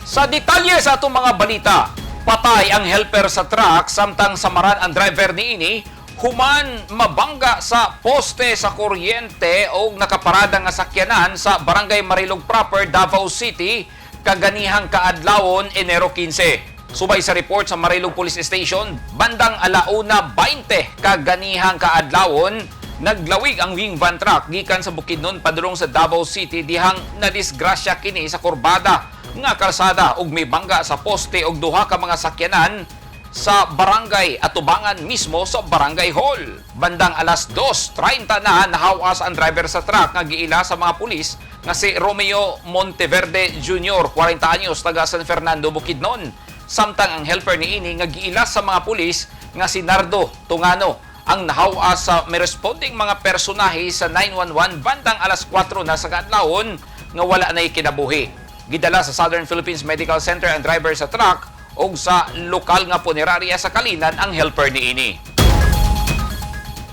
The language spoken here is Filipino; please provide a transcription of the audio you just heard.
Sa detalye sa atong mga balita, patay ang helper sa truck samtang samaran ang driver niini human mabangga sa poste sa kuryente o nakaparada nga sakyanan sa Barangay Marilog Proper, Davao City, kaganihang kaadlawon Enero 15. Subay sa report sa Marilog Police Station, bandang 1:20 kaganihang kaadlawon, naglawig ang wing van truck gikan sa Bukidnon padulong sa Davao City dihang nadisgrasya kini sa kurbada nga kalsada ug may bangga sa poste og duha ka mga sakyanan sa barangay atubangan mismo sa barangay hall. Bandang 2:30 na nahawas ang driver sa truck nga giila sa mga pulis nga si Romeo Monteverde Jr., 40 anyos, taga San Fernando, Bukidnon. Samtang ang helper niini nga giila sa mga pulis nga si Nardo Tungano ang nahawas sa may responding mga personahe sa 911 bandang 4:00 na sa kadlawon nga wala na kinabuhi. Gidala sa Southern Philippines Medical Center ang driver sa truck o sa lokal nga punerarya sa Kalinan ang helper niini.